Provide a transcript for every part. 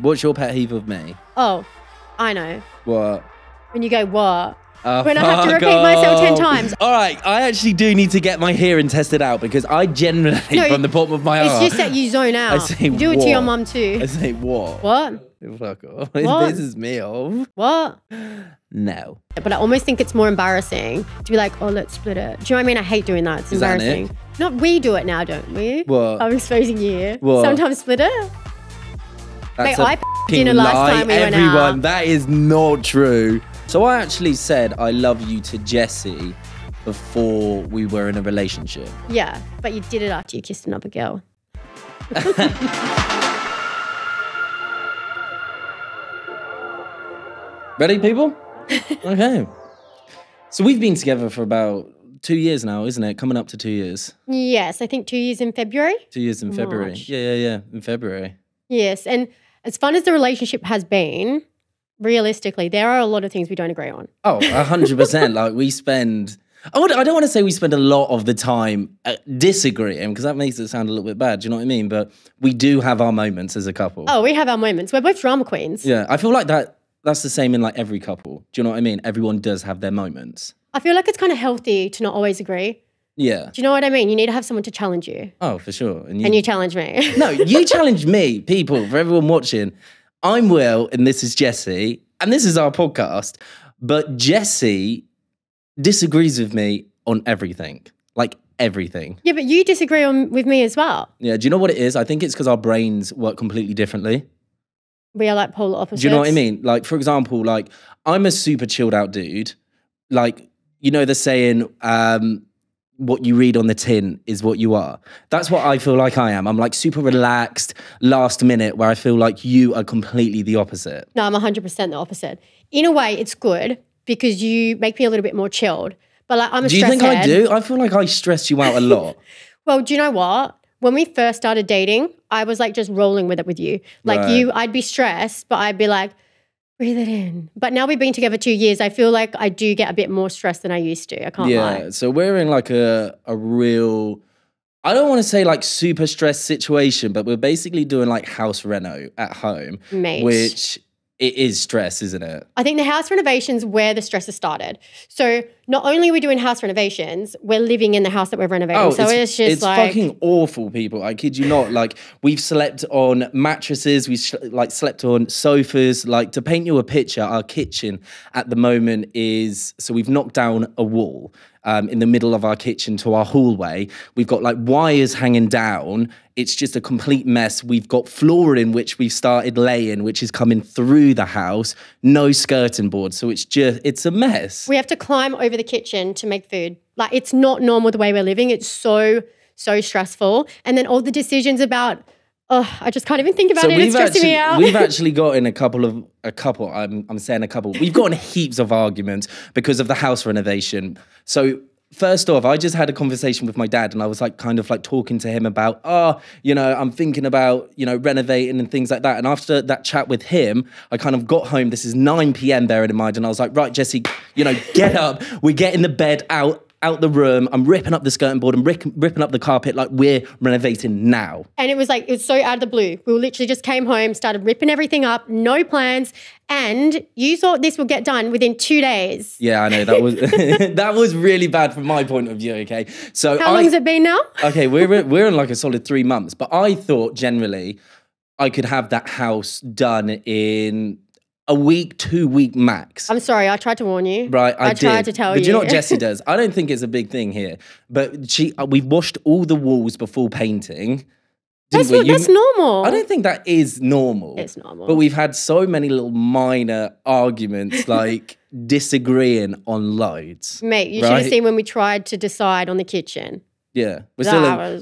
What's your pet peeve of me? Oh, I know. What? When you go, what? When I have to repeat myself 10 times. All right, I actually do need to get my hearing tested out because I generally, from the bottom of my heart, it's just that you zone out. I say, you do it to your mum too. I say, what? What? Fuck off. What? This is me off. What? No. But I almost think it's more embarrassing to be like, oh, let's split it. Do you know what I mean? I hate doing that. It's embarrassing. Not we do it now, don't we? What? I'm exposing you. What? Sometimes split it. That's Mate, I dinner last time we went out. That is not true. So I actually said I love you to Jessie before we were in a relationship. Yeah, but you did it after you kissed another girl. Ready, people? Okay. So we've been together for about 2 years now, isn't it? Coming up to 2 years. Yes, I think 2 years in February. 2 years in February. March. Yeah, in February. Yes, and as fun as the relationship has been, realistically, there are a lot of things we don't agree on. Oh, 100%. Like we spend... I don't want to say we spend a lot of the time disagreeing because that makes it sound a little bit bad. Do you know what I mean? But we do have our moments as a couple. Oh, we have our moments. We're both drama queens. Yeah, I feel like that's the same in like every couple. Do you know what I mean? Everyone does have their moments. I feel like it's kind of healthy to not always agree. Yeah. Do you know what I mean? You need to have someone to challenge you. Oh, for sure. And you challenge me. No, you challenge me, people, for everyone watching. I'm Will and this is Jessie and this is our podcast. But Jessie disagrees with me on everything. Like everything. Yeah, but you disagree with me as well. Yeah, do you know what it is? I think it's because our brains work completely differently. We are like polar opposites. Do you know what I mean? Like, for example, like I'm a super chilled out dude. Like, you know the saying, what you read on the tin is what you are. That's what I feel like I am. I'm like super relaxed, last minute, where I feel like you are completely the opposite. No, I'm 100% the opposite. In a way, it's good because you make me a little bit more chilled. But like I'm a stress head. Do you think I do? I feel like I stress you out a lot. Well, do you know what? When we first started dating, I was like just rolling with it with you. Like I'd be stressed, but I'd be like, breathe it in. But now we've been together 2 years, I feel like I do get a bit more stressed than I used to. I can't lie. Yeah, so we're in like a real, I don't want to say like super stressed situation, but we're basically doing like house reno at home. Mate. Which it is stress, isn't it? I think the house renovation's where the stress has started. So not only are we doing house renovations, we're living in the house that we're renovating. Oh, so it's just it's like... fucking awful, people. I kid you not. Like, we've slept on mattresses. We've slept on sofas. Like, to paint you a picture, our kitchen at the moment is... So we've knocked down a wall in the middle of our kitchen to our hallway. We've got, like, wires hanging down. It's just a complete mess. We've got flooring, which we've started laying, which is coming through the house. No skirting board. So it's a mess. We have to climb over the kitchen to make food. Like, it's not normal the way we're living. It's so stressful. And then all the decisions about, I just can't even think about it. It's stressing me out. We've actually gotten a couple. I'm saying a couple. We've gotten heaps of arguments because of the house renovation. So first off, I just had a conversation with my dad and I was like kind of like talking to him about, I'm thinking about, renovating and things like that. And after that chat with him, I kind of got home. This is 9 p.m. bearing in mind. And I was like, right, Jessie, get up. We're getting the bed out the room. I'm ripping up the skirting board and ripping up the carpet like we're renovating now. And it was so out of the blue. We literally just came home, started ripping everything up, no plans. And you thought this would get done within 2 days. Yeah, I know. That was that was really bad from my point of view, okay? So how long has it been now? Okay, we're in like a solid 3 months. But I thought generally I could have that house done in a week, 2 week max. I'm sorry, I tried to warn you. Right, I tried to tell you. But you know what Jessie does? I don't think it's a big thing here. But we've washed all the walls before painting. That's normal. I don't think that is normal. It's normal. But we've had so many little minor arguments, like disagreeing on loads. Mate, you should have seen when we tried to decide on the kitchen. Yeah, we're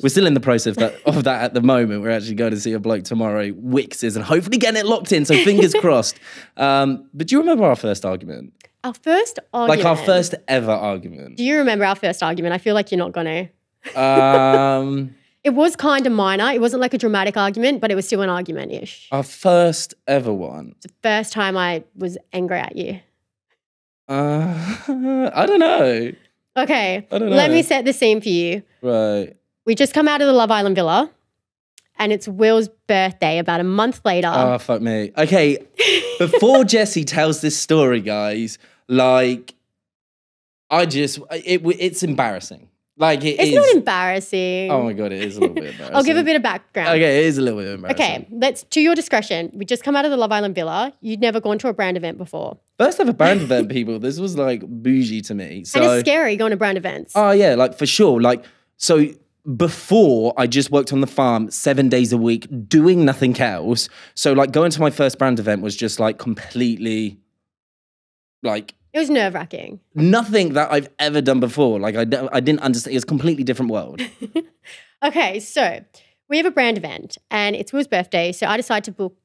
still in the process of that at the moment. We're actually going to see a bloke tomorrow, Wixes, and hopefully getting it locked in. So fingers crossed. But do you remember our first argument? Our first argument? Like our first ever argument. Do you remember our first argument? I feel like you're not going to. It was kind of minor. It wasn't like a dramatic argument, but it was still an argument-ish. Our first ever one. It's the first time I was angry at you. I don't know. Okay, let me set the scene for you. Right. We just come out of the Love Island villa and it's Will's birthday about a month later. Oh, fuck me. Okay, before Jessie tells this story, guys, like, it's embarrassing. Like, it's not embarrassing. Oh my God, it is a little bit embarrassing. I'll give a bit of background. Okay, it is a little bit embarrassing. Okay, to your discretion. We just come out of the Love Island villa. You'd never gone to a brand event before. First ever brand event, people. This was like bougie to me. So, and it's scary going to brand events. Oh yeah, like for sure. Like, so before I just worked on the farm 7 days a week doing nothing else. So like going to my first brand event was just like completely like, it was nerve-wracking. Nothing that I've ever done before. Like I didn't understand. It was a completely different world. Okay, so we have a brand event and it's Will's birthday. So I decided to book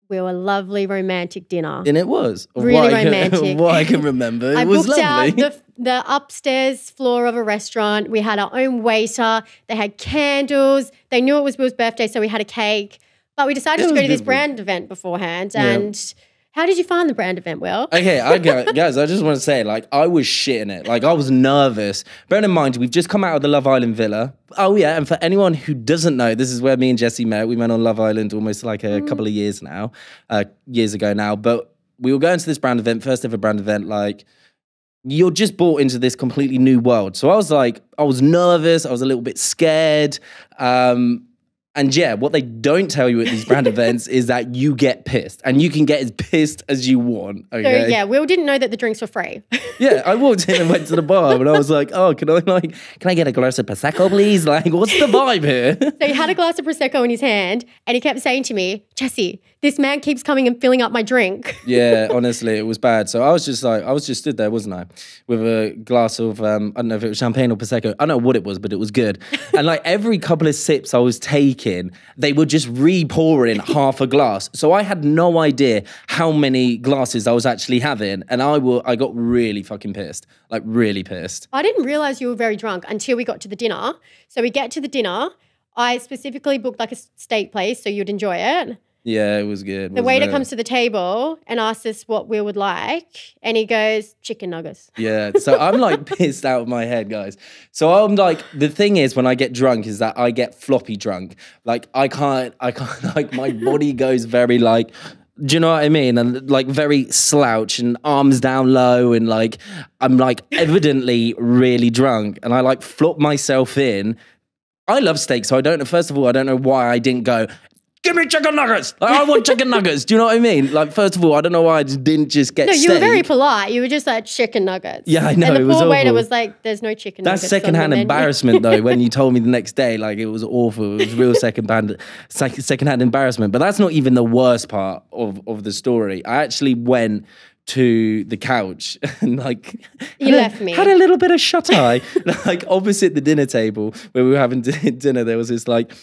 Will a lovely romantic dinner. And it was. Really romantic. What I can remember. I It was booked lovely. out the upstairs floor of a restaurant. We had our own waiter. They had candles. They knew it was Will's birthday, so we had a cake. But we decided to go to this brand event beforehand. And how did you find the brand event, Will? Okay, guys, I just want to say, like, I was shitting it. Like, I was nervous. Bearing in mind, we've just come out of the Love Island villa. Oh, yeah, and for anyone who doesn't know, this is where me and Jessie met. We went on Love Island almost like a couple of years ago now. But we were going to this brand event, first ever brand event, like, you're just brought into this completely new world. So I was like, I was nervous. I was a little bit scared. And yeah, what they don't tell you at these brand events is that you get pissed, and you can get as pissed as you want. Okay. So yeah, Will didn't know that the drinks were free. Yeah, I walked in and went to the bar, and I was like, "Oh, can I get a glass of prosecco, please? Like, what's the vibe here?" So he had a glass of prosecco in his hand, and he kept saying to me, "Jessie, this man keeps coming and filling up my drink." Yeah, honestly, it was bad. So I was just stood there, wasn't I, with a glass of I don't know if it was champagne or prosecco. I don't know what it was, but it was good. And like every couple of sips I was taking, they were just re-pouring half a glass. So I had no idea how many glasses I was actually having, and I got really fucking pissed, like really pissed. I didn't realize you were very drunk until we got to the dinner. So we get to the dinner. I specifically booked like a steak place so you'd enjoy it. Yeah, it was good. The waiter comes to the table and asks us what we would like, and he goes, chicken nuggets. Yeah, so I'm like pissed out of my head, guys. So I'm like, the thing is, when I get drunk is that I get floppy drunk. Like I can't, like my body goes very like, do you know what I mean? And like very slouch and arms down low, and like, I'm like evidently really drunk, and I like flop myself in. I love steak, so I don't know, first of all, I don't know why I didn't go, give me chicken nuggets. Like, I want chicken nuggets. Do you know what I mean? Like, first of all, I don't know why I just didn't just get steak. You were very polite. You were just like, chicken nuggets. Yeah, I know. And the it was poor waiter awful. was like, there's no chicken nuggets. That's secondhand embarrassment, though, when you told me the next day. Like, it was awful. It was real secondhand embarrassment. But that's not even the worst part of the story. I actually went to the couch and like had a little bit of shut eye. Like opposite the dinner table where we were having dinner, there was this like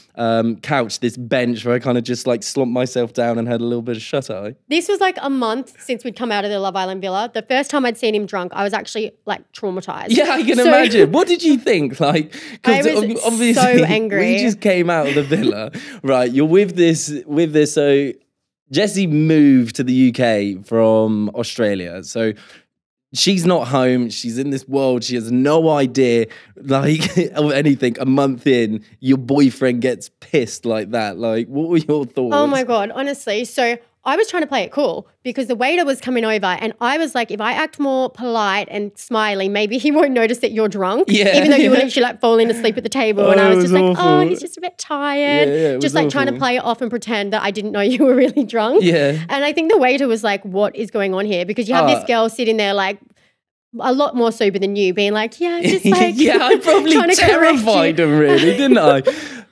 couch, this bench where I kind of just like slumped myself down and had a little bit of shut eye. This was like a month since we'd come out of the Love Island villa. The first time I'd seen him drunk, I was actually like traumatized. Yeah, I can imagine. What did you think? Like, I was obviously so angry. We just came out of the villa, right? You're with this. So Jessie moved to the UK from Australia. So she's not home. She's in this world. She has no idea like of anything. A month in, your boyfriend gets pissed like that. Like, what were your thoughts? Oh my God, honestly. So I was trying to play it cool because the waiter was coming over and I was like, if I act more polite and smiley, maybe he won't notice that you're drunk. Yeah. Even though you were literally like falling asleep at the table. And I was just like, awful. oh, he's just a bit tired. Yeah, just like awful. trying to play it off and pretend that I didn't know you were really drunk. Yeah. And I think the waiter was like, what is going on here? Because you have this girl sitting there like, a lot more sober than you, being like, yeah, just like yeah, I probably terrified him, really, didn't I?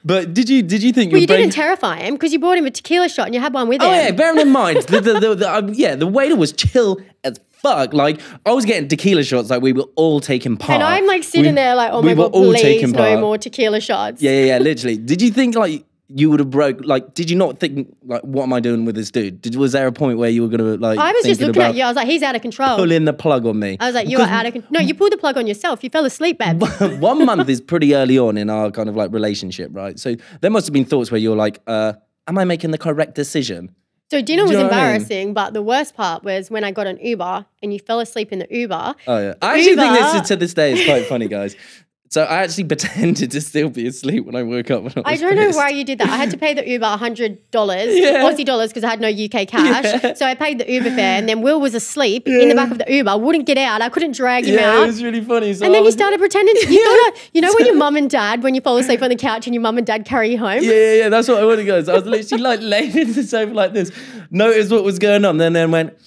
But did you think you didn't terrify him because you bought him a tequila shot and you had one with him. Oh yeah, bearing in mind the waiter was chill as fuck. Like I was getting tequila shots, like we were all taking part. And I'm like sitting there like, oh my God, please no more tequila shots. Yeah, literally. Did you think like you would have broke, like, did you not think, like, what am I doing with this dude? Was there a point where you were going to, like, I was just looking at you. I was like, he's out of control. Pulling the plug on me. I was like, you are out of control. No, you pulled the plug on yourself. You fell asleep, babe. 1 month is pretty early on in our kind of, like, relationship, right? So there must have been thoughts where you're like, am I making the correct decision? So dinner was embarrassing, but the worst part was when I got an Uber and you fell asleep in the Uber. Oh, yeah. I actually think to this day is quite funny, guys. So I actually pretended to still be asleep when I woke up. When I don't know why you did that. I had to pay the Uber $100, Aussie dollars, because I had no UK cash. Yeah. So I paid the Uber fare, and then Will was asleep in the back of the Uber. I wouldn't get out. I couldn't drag him out. It was really funny. So and then you started pretending. You know when your mum and dad, when you fall asleep on the couch and your mum and dad carry you home? Yeah. That's what I wanted to go. So I was literally like laying in the sofa like this, noticed what was going on, then went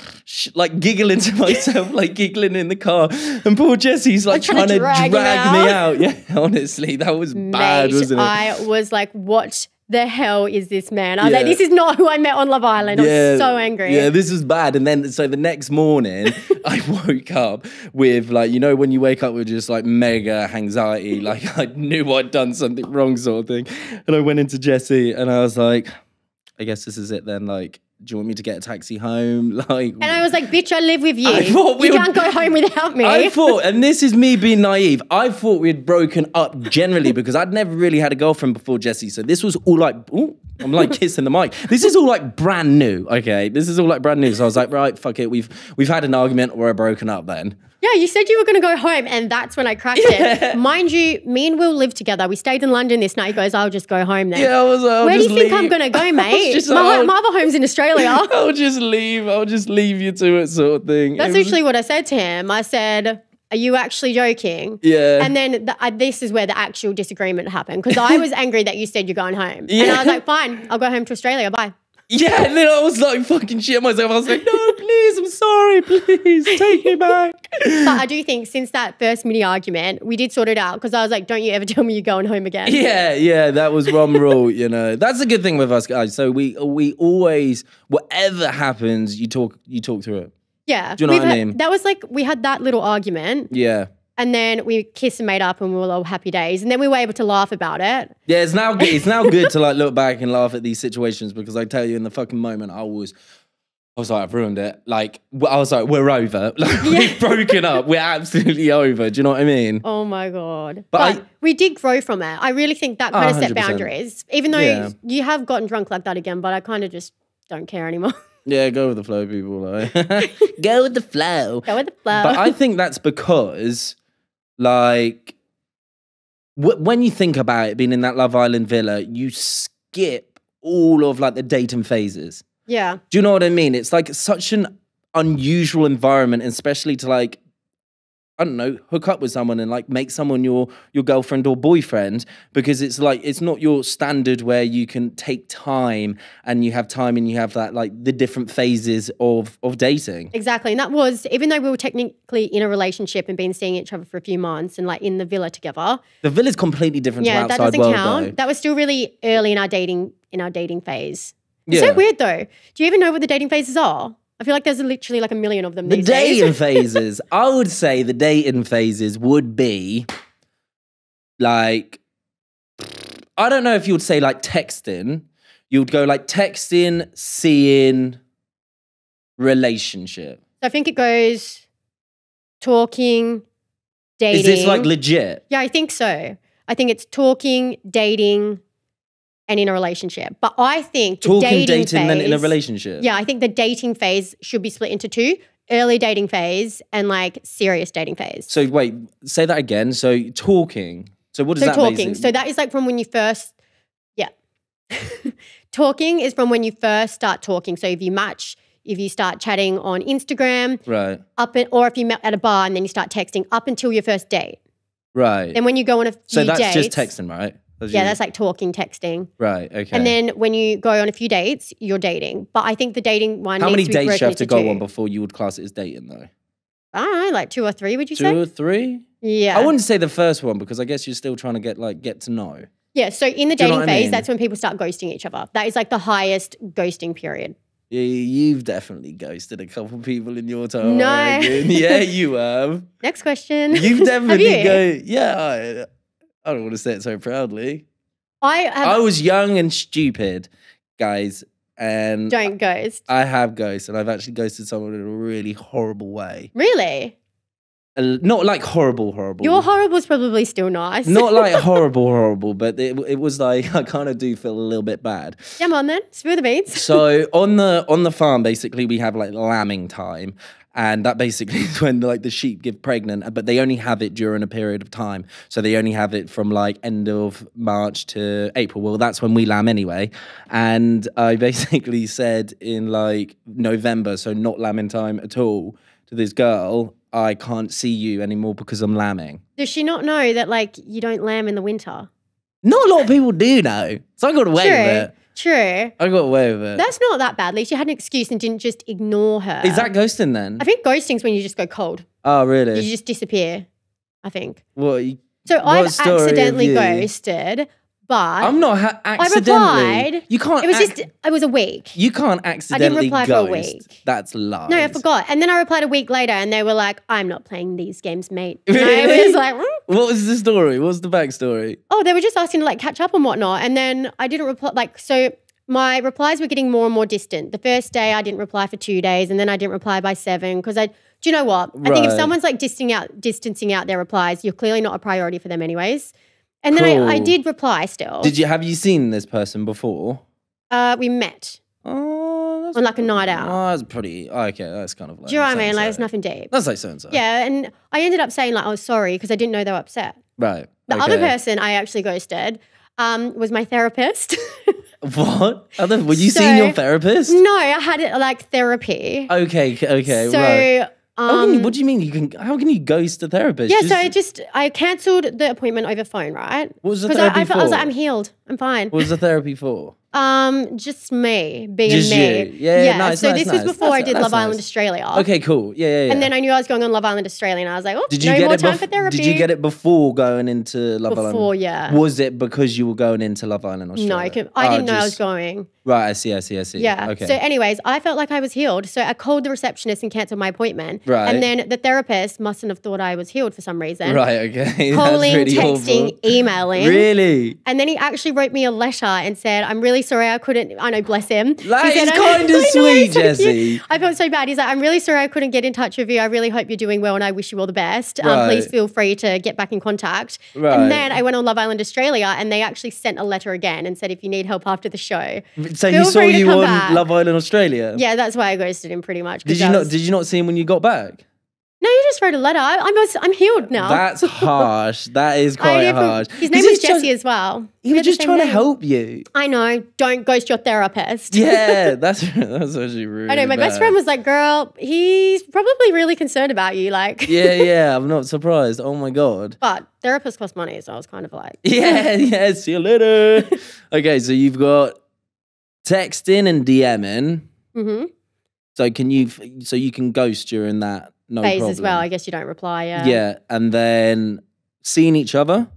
like giggling to myself, like giggling in the car. And poor Jessie's like trying to drag me out. Yeah, honestly, that was bad, wasn't it? I was like, what the hell is this man? I was like, this is not who I met on Love Island. I was so angry. Yeah, this was bad. And then, so the next morning, I woke up with like, you know, when you wake up with just like mega anxiety, like I knew I'd done something wrong sort of thing. And I went into Jessie and I was like, I guess this is it then, like, do you want me to get a taxi home? Like, and I was like, bitch, I live with you. You can't go home without me. I thought, and this is me being naive, I thought we had broken up generally because I'd never really had a girlfriend before Jessie. So this was all like, ooh, I'm like kissing the mic. This is all like brand new, okay? This is all like brand new. So I was like, right, fuck it. We've had an argument, we're broken up then. Yeah, you said you were going to go home, and that's when I cracked it. Mind you, me and Will lived together. We stayed in London this night. He goes, I'll just go home then. Yeah, I was like, where do you think I'm going to go, mate? My other home's in Australia. I'll just leave you to it sort of thing. That's literally what I said to him. I said, are you actually joking? Yeah. And then this is where the actual disagreement happened, because I was angry that you said you're going home. Yeah. And I was like, fine, I'll go home to Australia. Bye. Yeah, and then I was like fucking shit myself. I was like, no, please, I'm sorry, please, take me back. But I do think since that first mini argument, we did sort it out, because I was like, don't you ever tell me you're going home again. Yeah, that was one rule, you know. That's a good thing with us guys. So we always, whatever happens, you talk through it. Yeah. Do you know what I mean? That was like, we had that little argument. Yeah. And then we kissed and made up, and we were all happy days. And then we were able to laugh about it. Yeah, it's now good to like look back and laugh at these situations, because I tell you, in the fucking moment, I was like, I've ruined it. Like, I was like, we're over. Like, we've broken up. We're absolutely over. Do you know what I mean? Oh my God. But we did grow from it. I really think that kind of set boundaries. Even though you have gotten drunk like that again, but I kind of just don't care anymore. Yeah, go with the flow, people. Like. Go with the flow. Go with the flow. But I think that's because, like, when you think about it, being in that Love Island villa, you skip all of like the dating phases. Yeah. Do you know what I mean? It's like such an unusual environment, especially to like, I don't know, hook up with someone and like make someone your girlfriend or boyfriend, because it's like, it's not your standard where you can take time and you have that like the different phases of dating. Exactly. And that was, even though we were technically in a relationship and been seeing each other for a few months and like in the villa together. The villa's completely different to outside world. Yeah, that doesn't count. Though. That was still really early in our dating phase. It's so weird though. Do you even know what the dating phases are? I feel like there's literally like a million of them these days. The dating phases, I would say the dating phases would be like, I don't know if you would say like texting. You would go like texting, seeing, relationship. I think it goes talking, dating. Is this like legit? Yeah, I think so. I think it's talking, dating, and in a relationship. But I think the dating phase, then in a relationship. Yeah, I think the dating phase should be split into two. Early dating phase and like serious dating phase. So wait, say that again. So talking. So what does that mean? Talking. So that is like from when you first, talking is from when you first start talking. So if you match, if you start chatting on Instagram. Right. Or if you met at a bar and then you start texting up until your first date. Right. Then when you go on a few dates. So that's just texting, right? That's like talking, texting. Right, okay. And then when you go on a few dates, you're dating. But I think the dating one How needs many to be dates do you have to go two. on before you would class it as dating, though? I don't know, like 2 or 3, would you say? 2 or 3? Yeah. I wouldn't say the first one, because I guess you're still trying to get to know. Yeah, so in the dating phase, that's when people start ghosting each other. That is like the highest ghosting period. Yeah, you've definitely ghosted a couple people in your time. No. Yeah, you have. Next question. You've definitely ghosted. Yeah, I don't want to say it so proudly. I was young and stupid, guys, and don't ghost. I have ghosted, and I've actually ghosted someone in a really horrible way. Really? Not like horrible. Your horrible's probably still nice. Not like horrible, but it was like, I kind of do feel a little bit bad. Come on then, spill the beans. So on the farm, basically, we have like lambing time, And that basically is when like the sheep get pregnant, but they only have it during a period of time. So they only have it from like end of March to April. Well, that's when we lamb anyway. And I basically said in like November, so not lambing time at all, to this girl, I can't see you anymore because I'm lambing. Does she not know that like you don't lamb in the winter? Not a lot of people do know. So I got away with it. True. I got away with it. That's not that bad. At least you had an excuse and didn't just ignore her. Is that ghosting then? I think ghosting's when you just go cold. Oh, really? You just disappear, I think. What? So I've accidentally ghosted, but I'm not accidentally. I replied. You can't. It was a week. You can't accidentally reply ghost. for a week. That's lies. No, I forgot. And then I replied a week later and they were like, I'm not playing these games, mate. And Really? I was like, What was the story? What was the backstory? oh, they were just asking to like catch up and whatnot. And then I didn't reply. Like, so my replies were getting more and more distant. The first day I didn't reply for 2 days and then I didn't reply by 7 because do you know what? I think if someone's like distancing out their replies, you're clearly not a priority for them anyways. And then I did reply still. Have you seen this person before? We met. Oh, that's on like a night out. Oh, that's pretty. Okay, that's kind of like. Do you know what I mean? Like, it's nothing deep. That's like so and so. Yeah, and I ended up saying like, I was sorry because I didn't know they were upset. Right. The other person I actually ghosted was my therapist. What? Were you seeing your therapist? No, I had it like therapy. Okay, so, right. What do you mean? How can you ghost a therapist? Yeah, I cancelled the appointment over phone, right? What was the therapy for? I was like, I'm healed. I'm fine. What was the therapy for? Just me being just me. You. Yeah. Nice. So this was before I did Love Island Australia. Okay, cool. Yeah. And then I knew I was going on Love Island Australia, and I was like, oh, did you no get more it time for therapy. Did you get it before going into Love Island? Before, yeah. Was it because you were going into Love Island Australia? No, I didn't know I was going. Right, I see. Yeah. Okay. So anyways, I felt like I was healed. So I called the receptionist and cancelled my appointment. Right. And then the therapist mustn't have thought I was healed for some reason. Right, okay. Calling, really texting, awful. emailing. Really? And then he actually wrote me a letter and said, I'm really sorry I couldn't, I know, bless him. That is kind of sweet, Jessie. I felt so bad. He's like, I'm really sorry I couldn't get in touch with you. I really hope you're doing well and I wish you all the best. Right. Please feel free to get back in contact. Right. And then I went on Love Island Australia and they actually sent a letter again and said, if you need help after the show, so he saw you on Love Island Australia? Yeah, that's why I ghosted him pretty much. Did you not see him when you got back? No, you just wrote a letter. I'm healed now. That's harsh. That is quite harsh. His name was Jessie as well. He was just trying to help you. I know. Don't ghost your therapist. Yeah, that's actually really I know. My best friend was like, girl, he's probably really concerned about you. Like, yeah. I'm not surprised. Oh my God. But therapists cost money, so I was kind of like, yeah. See you later. Okay, so you've got texting and DMing. Mm-hmm. So you can ghost during that. No phase problem. As well. I guess you don't reply. Yeah. Yeah, and then seeing each other.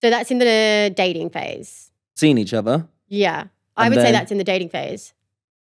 So that's in the dating phase. Seeing each other. Yeah, I would say that's in the dating phase.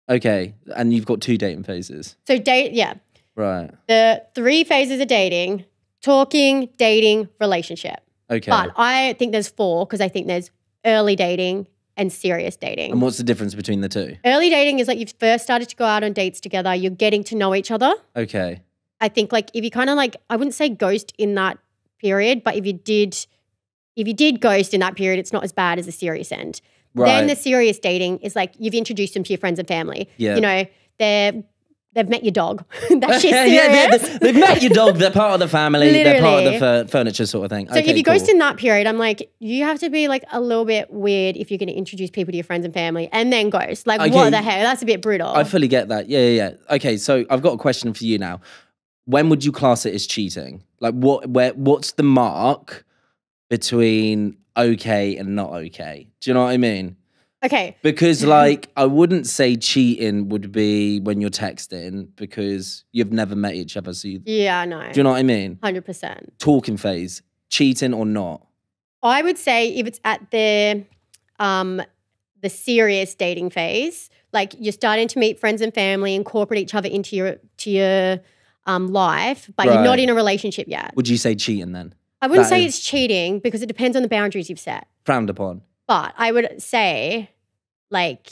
Okay, and you've got 2 dating phases. So yeah. Right. The 3 phases of dating: talking, dating, relationship. Okay. But I think there's 4 because I think there's early dating and serious dating. And what's the difference between the 2? Early dating is like you've first started to go out on dates together. You're getting to know each other. Okay. I think like if you kind of like, I wouldn't say ghost in that period, but if you did ghost in that period, it's not as bad as the serious end. Right. Then the serious dating is like you've introduced them to your friends and family. Yeah. You know, they've met your dog. That shit's serious. They've met your dog. They're part of the family. Literally. They're part of the furniture sort of thing. So if you ghost in that period, I'm like, you have to be like a little bit weird if you're going to introduce people to your friends and family and then ghost. Like what the heck? That's a bit brutal. I fully get that. Yeah. Okay, so I've got a question for you now. When would you class it as cheating? Like what's the mark between okay and not okay? Do you know what I mean? Okay. Because like I wouldn't say cheating would be when you're texting because you've never met each other. So yeah, I know. Do you know what I mean? 100%. Talking phase, cheating or not? I would say if it's at the serious dating phase, like you're starting to meet friends and family, incorporate each other into your life, but you're not in a relationship yet. Would you say cheating then? I wouldn't say it's cheating because it depends on the boundaries you've set. Frowned upon. But I would say like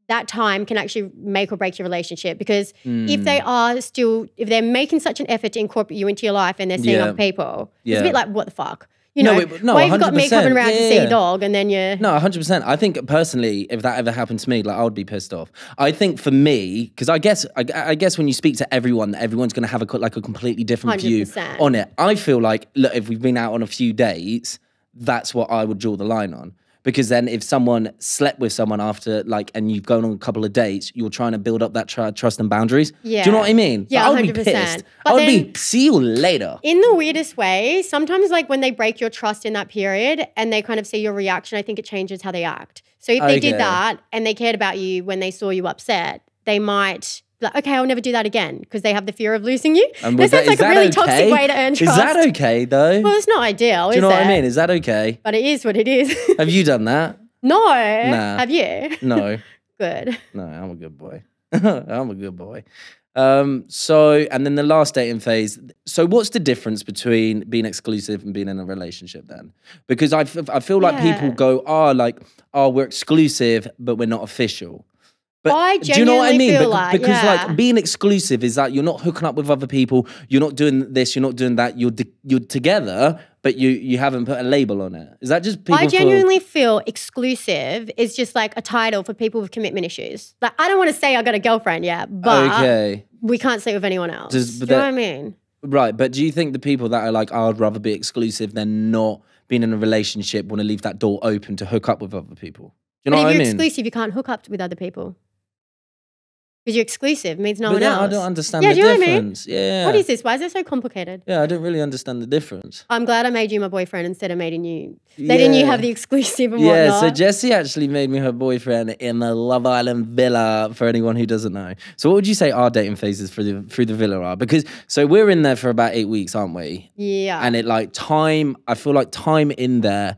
that time can actually make or break your relationship because if they're making such an effort to incorporate you into your life and they're seeing other people, it's a bit like, what the fuck? You know, no, why you've got me 100%. coming around to see Yeah. your dog and then you're... No, 100%. I think personally, if that ever happened to me, like I would be pissed off. I think for me, because I guess when you speak to everyone, everyone's going to have a completely different view 100%. on it. I feel like, look, if we've been out on a few dates, that's what I would draw the line on. Because then if someone slept with someone after, like, and you've gone on a couple of dates, you're trying to build up that trust and boundaries. Yeah. Do you know what I mean? Yeah, I would 100%. be pissed. But I would then, be, see you later. in the weirdest way, sometimes like when they break your trust in that period and they kind of see your reaction, I think it changes how they act. So if they did that and they cared about you when they saw you upset, they might... like, okay, I'll never do that again because they have the fear of losing you. That sounds like a really toxic way to earn trust. Is that okay though? Well, it's not ideal, Do you know what I mean? Is that okay? But it is what it is. Have you done that? No. Nah. Have you? No. Good. No, I'm a good boy. I'm a good boy. So, and then the last dating phase. So what's the difference between being exclusive and being in a relationship then? Because I feel like people go, we're exclusive, but we're not official. But I do you know what I mean? feel like, because like being exclusive is that you're not hooking up with other people, you're not doing this, you're not doing that, you're together, but you haven't put a label on it. Is that just people? I genuinely feel exclusive is just like a title for people with commitment issues. Like I don't want to say I got a girlfriend yet, but we can't sleep with anyone else. Do you know what I mean? Right, but do you think the people that are like, I'd rather be exclusive than not being in a relationship want to leave that door open to hook up with other people? Do you know what I mean? If you're exclusive, you can't hook up with other people. Because you're exclusive means no one else. I don't understand the difference. What I mean? What is this? Why is it so complicated? Yeah, I don't really understand the difference. I'm glad I made you my boyfriend instead of letting you have the exclusive and whatnot. Yeah, so Jessie actually made me her boyfriend in the Love Island villa, for anyone who doesn't know. So what would you say our dating phases through the villa are? Because, so we're in there for about 8 weeks, aren't we? Yeah. And I feel like time in there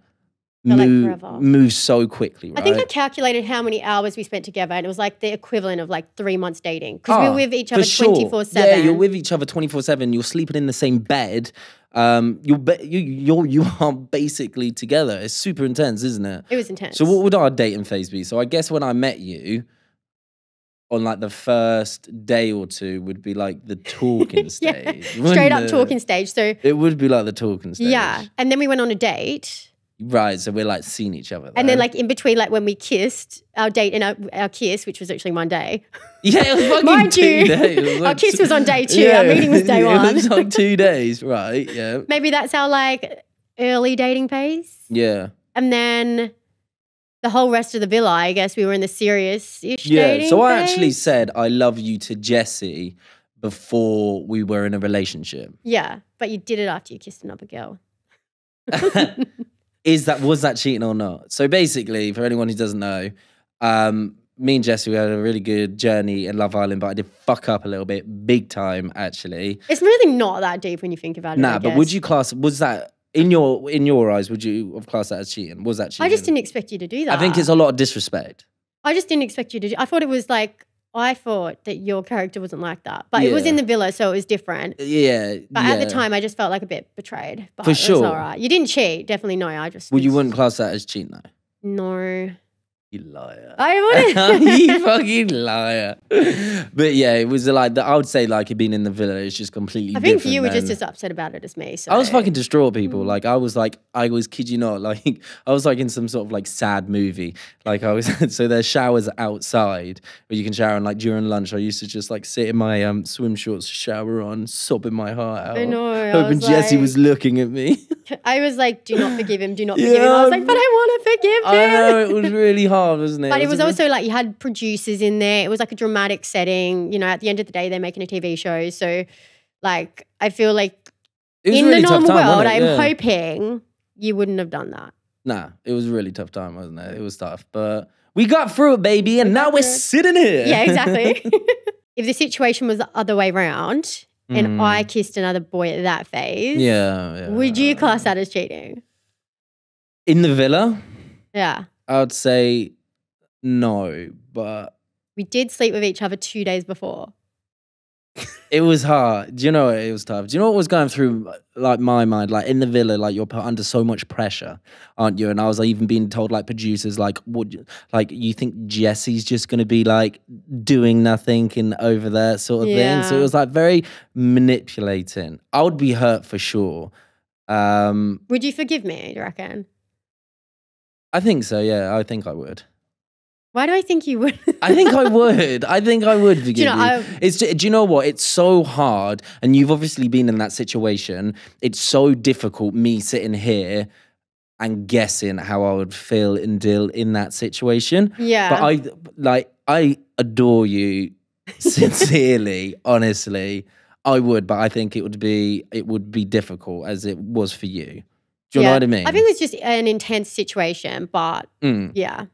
moves so quickly, right? I think I calculated how many hours we spent together and it was like the equivalent of like 3 months dating. Because we were with each other 24/7. Yeah, you're with each other 24/7. You're sleeping in the same bed. You are basically together. It's super intense, isn't it? It was intense. So what would our dating phase be? So I guess when I met you, on like the first day or two would be like the talking stage. Straight up talking stage. So it would be like the talking stage. Yeah. And then we went on a date. Right, so we're like seeing each other. And then like in between, like when we kissed, our date and our kiss, which was actually one day. Yeah, it was fucking Mind 2 days. Our kiss was on day 2. Our meeting was day 1. It was like 2 days, right, yeah. Maybe that's our like early dating phase. Yeah. And then the whole rest of the villa, I guess we were in the serious-ish dating so phase. I actually said I love you to Jessie before we were in a relationship. Yeah, but you did it after you kissed another girl. Was that cheating or not? So basically, for anyone who doesn't know, me and Jessie, we had a really good journey in Love Island, but I did fuck up a little bit, big time actually. It's really not that deep when you think about it. Nah, but would you was that in your eyes? Would you have classed that as cheating? Was that cheating? I just didn't expect you to do that. I think it's a lot of disrespect. I just didn't expect you to do. I thought it was like. I thought that your character wasn't like that. But it was in the villa, so it was different. Yeah. But at the time, I just felt like a bit betrayed. But For sure. It was all right. You didn't cheat. Definitely no. Well, you wouldn't class that as cheating, though? No. You liar. I wouldn't. You fucking liar. But yeah, it was like, I would say like it being in the villa is just completely different. I think you were just as upset about it as me. So. I was fucking distraught, people. Like I was kid you not, like I was like in some sort of like sad movie. Like I was, so there's showers outside where you can shower, and like during lunch I used to just like sit in my swim shorts, shower on, sobbing my heart out. I know. Hoping Jessie was looking at me. I was like, do not forgive him, do not forgive him. I was like, but I want to forgive him. I know, it was really hard, wasn't it? But it was also like you had producers in there. It was like a dramatic setting. You know, at the end of the day, they're making a TV show. So like, I feel like in really the normal world, I'm Yeah. hoping you wouldn't have done that. Nah, it was a really tough time, wasn't it? It was tough. But we got through it, baby. And now we're sitting here. Yeah, exactly. If the situation was the other way around and I kissed another boy at that phase, would you class that as cheating? In the villa? Yeah. I would say no, but we did sleep with each other 2 days before. It was hard. Do you know it was tough? Do you know what was going through like my mind? Like in the villa, like you're put under so much pressure, aren't you? And I was like, even being told like producers, like like you think Jessie's just gonna be like doing nothing and over there sort of thing. So it was like very manipulating. I would be hurt for sure. Would you forgive me, do you reckon? I think so, yeah. I think I would. Why do I think you would? I think I would. I think I would forgive you. Do you know what? It's so hard, and you've obviously been in that situation. It's so difficult, me sitting here and guessing how I would feel and deal in that situation. Yeah. But I adore you sincerely, honestly. I would, but I think it would be difficult as it was for you. Do you know what I mean? I think it was just an intense situation, but yeah.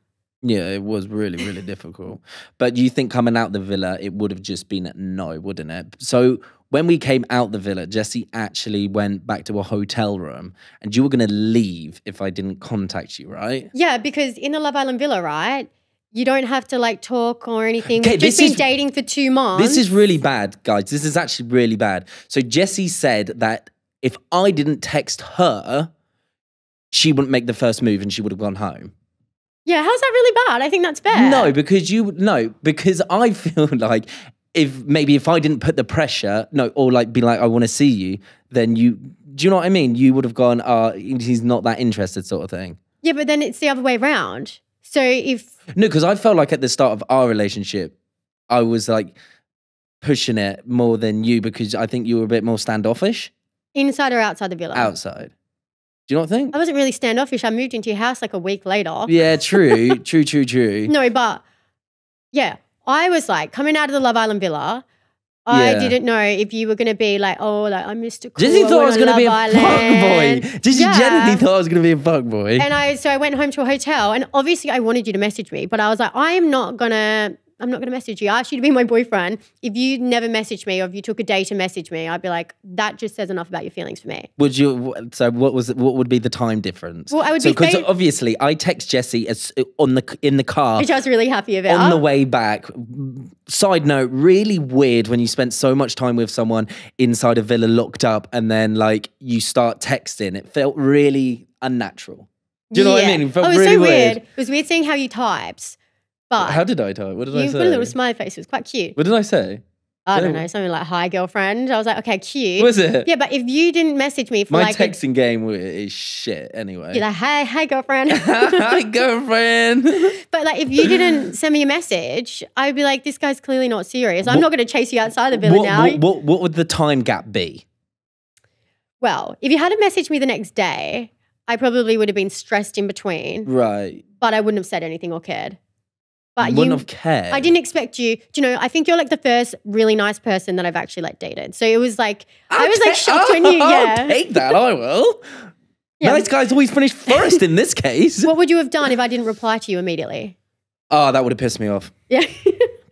Yeah, it was really, really difficult. But you think coming out the villa, it would have just been a no, wouldn't it? So when we came out the villa, Jessie actually went back to a hotel room and you were going to leave if I didn't contact you, right? Yeah, because in the Love Island villa, right, you don't have to like talk or anything. We've just been dating for 2 months. This is really bad, guys. This is actually really bad. So Jessie said that if I didn't text her, she wouldn't make the first move and she would have gone home. Yeah, how's that really bad? I think that's fair. No, because I feel like if I didn't put the pressure, or like be like, I want to see you, then do you know what I mean? You would have gone, he's not that interested sort of thing. Yeah, but then it's the other way around. So No, because I felt like at the start of our relationship, I was like pushing it more than you because I think you were a bit more standoffish. Inside or outside the villa? Outside. Do you not think? I wasn't really standoffish. I moved into your house like a week later. Yeah, true. True. No, but yeah, I was like coming out of the Love Island villa. I didn't know if you were going to be like, oh, like I'm Mr. Cool. Jessie thought I was going to be a fuckboy. Jessie genuinely thought I was going to be a fuckboy. And so I went home to a hotel and obviously I wanted you to message me, but I was like, I'm not going to message you. I asked you to be my boyfriend. If you never messaged me or if you took a day to message me, I'd be like, that just says enough about your feelings for me. Would you? So what would be the time difference? Well, I would because obviously I text Jessie in the car, which I was really happy about. On the way back. Side note, really weird when you spent so much time with someone inside a villa locked up and then like you start texting. It felt really unnatural. Do you know what I mean? It felt really so weird. It was weird seeing how you typed. But how did I type? What did I say? You put a little smiley face. It was quite cute. What did I say? I don't know. Something like, hi, girlfriend. I was like, okay, cute. Was it? Yeah, but if you didn't message me for my texting game is shit anyway. You're like, hi, girlfriend. Hi, girlfriend. But like, if you didn't send me a message, I'd be like, this guy's clearly not serious. I'm not going to chase you outside the villa now. What would the time gap be? Well, if you hadn't messaged me the next day, I probably would have been stressed in between. Right. But I wouldn't have said anything or cared. But you wouldn't have cared. I didn't expect you. Do you know, I think you're like the first really nice person that I've actually like dated. So it was like, I was like shocked when you, I'll take that, I will. Yeah. Nice guys always finish first in this case. What would you have done if I didn't reply to you immediately? Oh, that would have pissed me off. Yeah.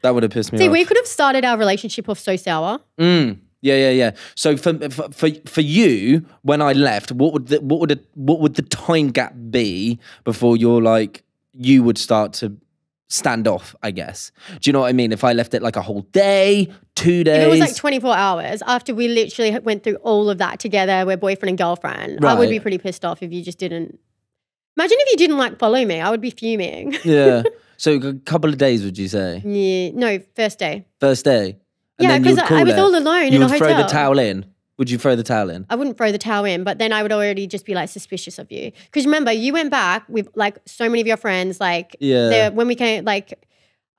That would have pissed me off. See, we could have started our relationship off so sour. Yeah. So for you, when I left, what would the time gap be before you would start to stand off, I guess? Do you know what I mean? If I left it like a whole day, 2 days. If it was like 24 hours after we literally went through all of that together, we're boyfriend and girlfriend, I would be pretty pissed off if you just didn't. Imagine if you didn't like follow me, I would be fuming. Yeah. So a couple of days, would you say? Yeah. No, first day. First day? And yeah, because I was all alone in a hotel. You would throw the towel in? Would you throw the towel in? I wouldn't throw the towel in, but then I would already just be like suspicious of you. Because remember, you went back with like so many of your friends. Like, when we came, like,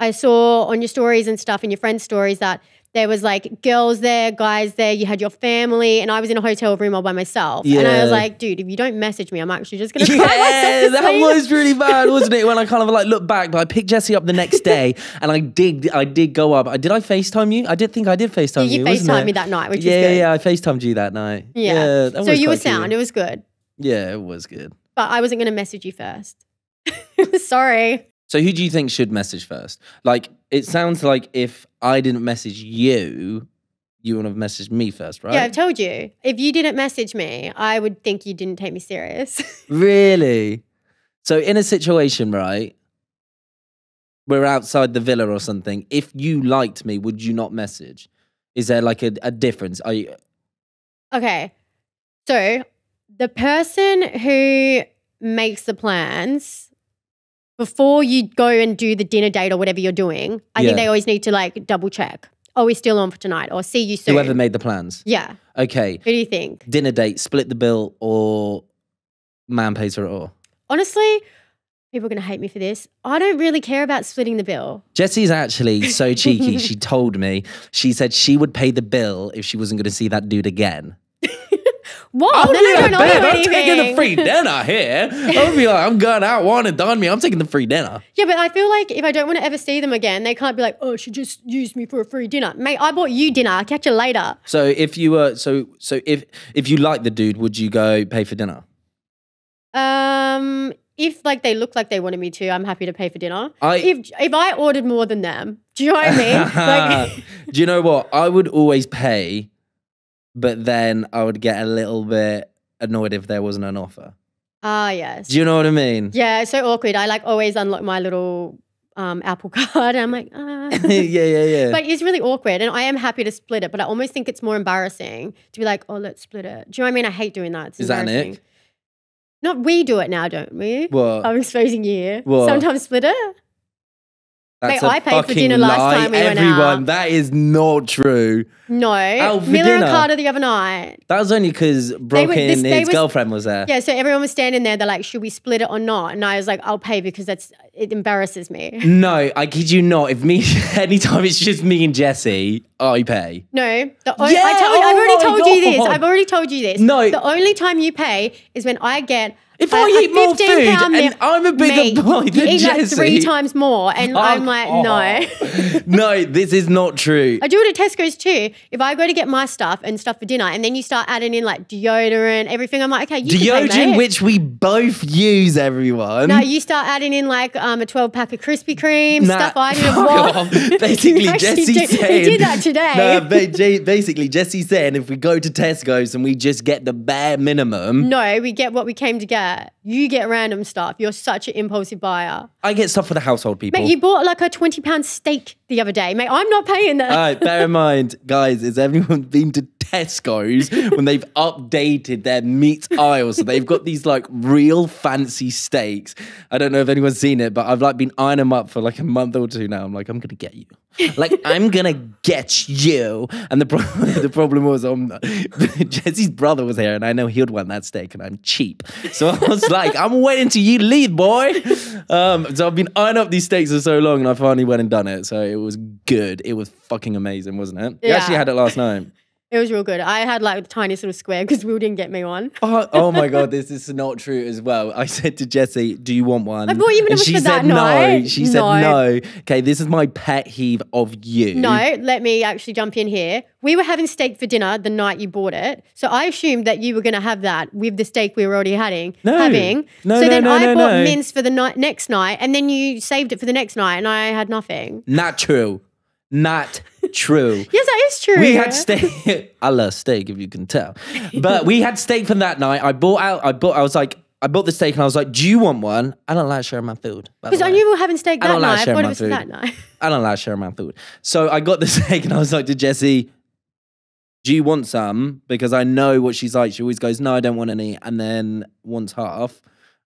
I saw on your stories and stuff, in your friends' stories, that there was like girls there, guys there, you had your family, and I was in a hotel room all by myself. Yeah. And I was like, dude, if you don't message me, I'm actually just going to cry myself to sleep. That was really bad, wasn't it? When I kind of like look back, but I picked Jessie up the next day and I did go up. Did I FaceTime you? I did think I did FaceTime you, wasn't it? You FaceTimed me that night, which was good. Yeah, I FaceTimed you that night. Yeah. So you were sound. It was good. Yeah, it was good. But I wasn't going to message you first. Sorry. So who do you think should message first? Like, it sounds like if I didn't message you, you would have messaged me first, right? Yeah, I've told you. If you didn't message me, I would think you didn't take me serious. Really? So in a situation, right, we're outside the villa or something, if you liked me, would you not message? Is there like a difference? Okay. So the person who makes the plans, before you go and do the dinner date or whatever you're doing, I think they always need to like double check. are we still on for tonight? Or see you soon. Whoever made the plans. Yeah. Okay. Who do you think? Dinner date, split the bill, or man pays for it all? Honestly, people are going to hate me for this. I don't really care about splitting the bill. Jessie's actually so cheeky. She told me, she said she would pay the bill if she wasn't going to see that dude again. What? Then I don't owe I'm taking the free dinner here. I would be like, I'm going out, one and done me. I'm taking the free dinner. Yeah, but I feel like if I don't want to ever see them again, they can't be like, oh, she just used me for a free dinner. Mate, I bought you dinner. I'll catch you later. So if you were, if you like the dude, would you go pay for dinner? If like they look like they wanted me to, I'm happy to pay for dinner. If I ordered more than them, do you know what I mean? Like, do you know what? I would always pay, but then I would get a little bit annoyed if there wasn't an offer. Ah, yes. Do you know what I mean? Yeah, it's so awkward. I like always unlock my little Apple card. And I'm like, yeah. But it's really awkward, and I am happy to split it, but I almost think it's more embarrassing to be like, oh, let's split it. Do you know what I mean? I hate doing that. It's Is that an embarrassing. ick? Not we do it now, don't we? What? I'm exposing you here. What? Sometimes split it. That's Mate, a I paid for fucking dinner last lie. time we went Everyone, out. that is not true. No. Out for Miller and dinner? Carter the other night. That was only because his girlfriend was there. Yeah, so everyone was standing there. They're like, should we split it or not? And I was like, I'll pay because it embarrasses me. No, I kid you not. Anytime it's just me and Jessie, I pay. No. Yeah, I've already told you this. God. I've already told you this. No. The only time you pay is when I get If I eat more food and I'm a bigger boy than you eat like Jessie. 3 times more, and I'm like, no. No, this is not true. I do it at Tesco's too. If I go to get my stuff and stuff for dinner, and then you start adding in like deodorant, everything, I'm like, okay, you can pay, mate. Which we both use, everyone. No, you start adding in like a 12-pack of Krispy Kreme, stuff I didn't fuck want. off. Basically, Jessie said... We did that today. No, basically, Jessie said if we go to Tesco's and we just get the bare minimum... No, we get what we came to get. You get random stuff. You're such an impulsive buyer. I get stuff for the household people. Mate, you bought like a £20 steak the other day. Mate, I'm not paying that. All right, bear in mind, guys, has everyone been to Tesco's when they've updated their meat aisle? So they've got these like real fancy steaks. I don't know if anyone's seen it, but I've like been eyeing them up for like a month or two now. I'm like, I'm going to get you. Like, I'm going to get you. And the problem was Jessie's brother was here and I know he'd want that steak and I'm cheap. So I was like, I'm waiting till you leave, boy. So I've been eyeing up these steaks for so long and I finally went and done it. So it was good. It was fucking amazing, wasn't it? Yeah. You actually had it last night. It was real good. I had like the tiniest little square because Will didn't get me one. Oh my God, this is not true as well. I said to Jessie, do you want one? I bought you, but it was for that night. No. She said no. Okay, this is my pet heave of you. No, let me actually jump in here. We were having steak for dinner the night you bought it. So I assumed that you were going to have that with the steak we were already having. No. So then I bought no. mince for the next night and then you saved it for the next night and I had nothing. Not true. Not true. Yes, that is true. We had steak. I love steak, if you can tell. But we had steak from that night. I bought the steak and I was like, do you want one? I don't like sharing my food. Because I knew we were having steak that night. I thought it was for that night. I don't like sharing my food. So I got the steak and I was like to Jessie, do you want some? Because I know what she's like. She always goes, no, I don't want any. And then wants half.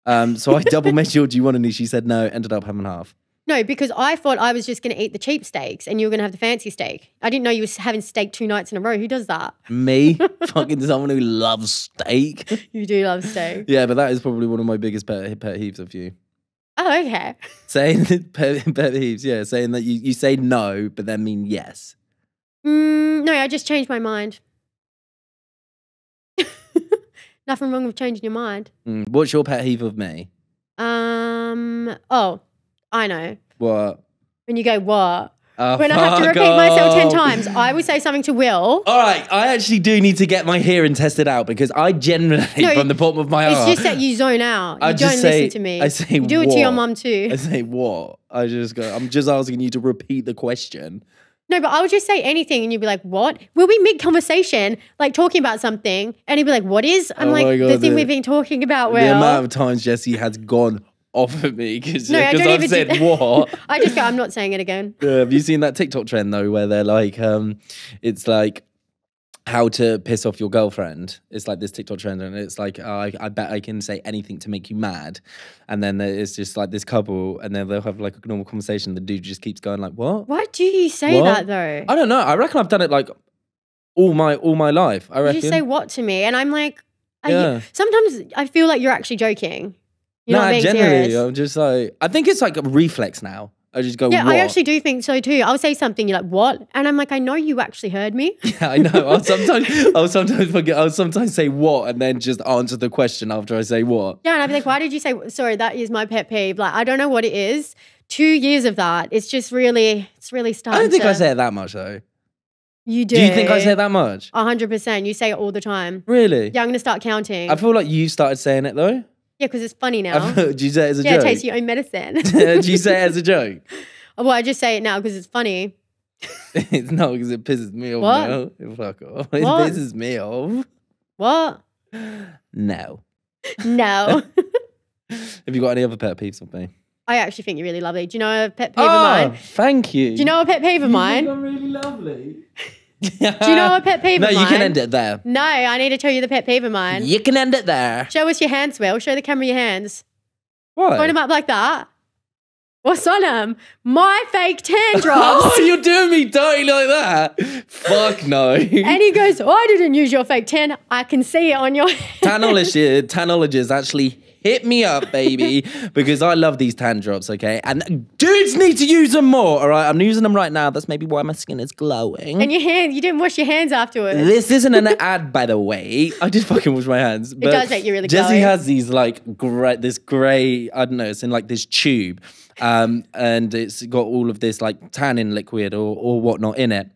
So I double measured, do you want any? She said no, ended up having half. No, because I thought I was just going to eat the cheap steaks and you were going to have the fancy steak. I didn't know you were having steak 2 nights in a row. Who does that? Me? Fucking someone who loves steak. You do love steak. Yeah, but that is probably one of my biggest pet peeves of you. Oh, okay. Saying pet peeves, yeah. Saying that you say no, but then mean yes. No, I just changed my mind. Nothing wrong with changing your mind. What's your pet peeve of me? Oh, I know. What? When you go, what? Oh, when I have to repeat myself 10 times, I would say something to Will. All right, I actually do need to get my hearing tested out because I generally, from the bottom of my heart... It's just that you zone out. You don't listen to me. I say you do it to your mum too. I say what? I'm just asking you to repeat the question. No, but I would just say anything and you'd be like, what? We'll be mid-conversation, like talking about something, and he'd be like, what is? I'm like, God, the thing we've been talking about, Will. The amount of times Jessie has gone off at me because I've said what. I just go, I'm not saying it again. Have you seen that TikTok trend though where they're like, it's like, how to piss off your girlfriend. It's like this TikTok trend, and it's like, oh, I bet I can say anything to make you mad. And then it's just like this couple, and then they'll have like a normal conversation. The dude just keeps going like, what? Why do you say that though? I don't know. I reckon I've done it like all my life. I reckon. You say what to me? And I'm like, sometimes I feel like you're actually joking. You're not being generally, serious. I'm just like, I think it's like a reflex now. I just go, yeah, what? I actually do think so too. I'll say something, you're like, what? And I'm like, I know you actually heard me. Yeah, I know. I'll sometimes forget. I'll sometimes say what and then just answer the question after I say what. Yeah, and I'd be like, why did you say, sorry, that is my pet peeve. Like, I don't know what it is. 2 years of that. It's just really, starting I don't think I say it that much though. You do. Do you think I say it that much? 100%. You say it all the time. Really? Yeah, I'm going to start counting. I feel like you started saying it though. Yeah, because it's funny now. Do you say it as a joke? Yeah, taste your own medicine. Do you say it as a joke? Well, I just say it now because it's funny. It's not because it pisses me off now. Fuck off. It What? pisses me off. What? No. No. Have you got any other pet peeves of me? I actually think you're really lovely. Do you know a pet peeve of mine? Thank you. Do you know a pet peeve of mine? I'm really lovely. Do you know a pet peeve of mine? No, you can end it there. No, I need to tell you the pet peeve of mine. You can end it there. Show us your hands, Will. Show the camera your hands. What? Point them up like that. What's on them? My fake tan drops. Oh, you're doing me dirty like that? Fuck no. And he goes, I didn't use your fake tan. I can see it on your hand. Tanologists actually hit me up, baby, because I love these tan drops, okay? And dudes need to use them more, all right? I'm using them right now. That's maybe why my skin is glowing. And your hands, you didn't wash your hands afterwards. This isn't an ad, by the way. I did fucking wash my hands. But it does make you really Jessie glowy. has these like this grey, I don't know, it's in like this tube. And it's got all of this like tanning liquid or whatnot in it.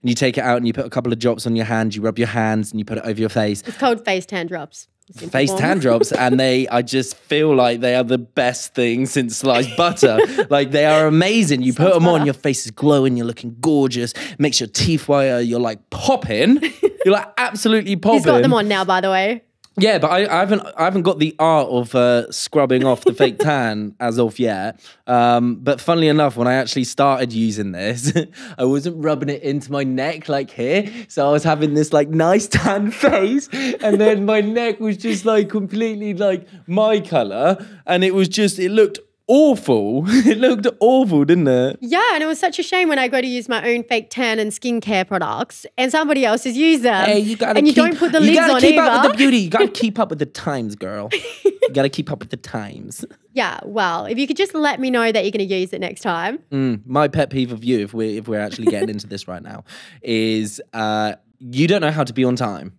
And you take it out and you put a couple of drops on your hand, you rub your hands and you put it over your face. It's called face tan drops. Face tan drops, and I just feel like they are the best thing since sliced butter. Like they are amazing. You put them on, your face is glowing, you're looking gorgeous, makes your teeth whiter, you're like popping. You're like absolutely popping. He's got them on now, by the way. Yeah, but I haven't got the art of scrubbing off the fake tan as of yet. But funnily enough, when I actually started using this, I wasn't rubbing it into my neck like here. So I was having this like nice tan face, and then my neck was just like completely like my color, and it looked awful. It looked awful, didn't it? Yeah, and it was such a shame when I go to use my own fake tan and skincare products and somebody else has used them. Hey, you gotta and you don't put the lids on keep either. up with the beauty. You gotta keep up with the times, girl. You gotta keep up with the times. Yeah, well, if you could just let me know that you're going to use it next time. My pet peeve of you, if we're actually getting into this right now, is you don't know how to be on time.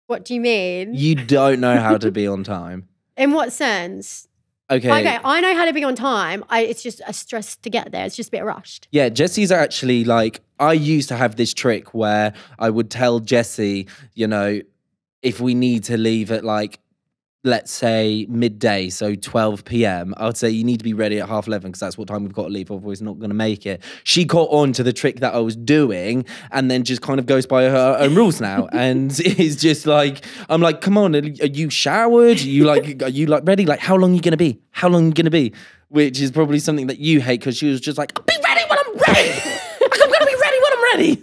What do you mean? You don't know how to be on time. In what sense? Okay, I know how to be on time. It's just a stress to get there. It's just a bit rushed. Yeah, Jessie's actually like, I used to have this trick where I would tell Jessie, you know, if we need to leave at like, let's say midday, so 12 p.m, I would say you need to be ready at 11:30 because that's what time we've got to leave, otherwise we're not going to make it. She caught on to the trick that I was doing and then just kind of goes by her own rules now. And it's just like, I'm like, come on, are you showered? Are you like ready? Like, how long are you going to be? How long are you going to be? Which is probably something that you hate because she was just like, I'll be ready when I'm ready. Like, I'm going to be ready when I'm ready.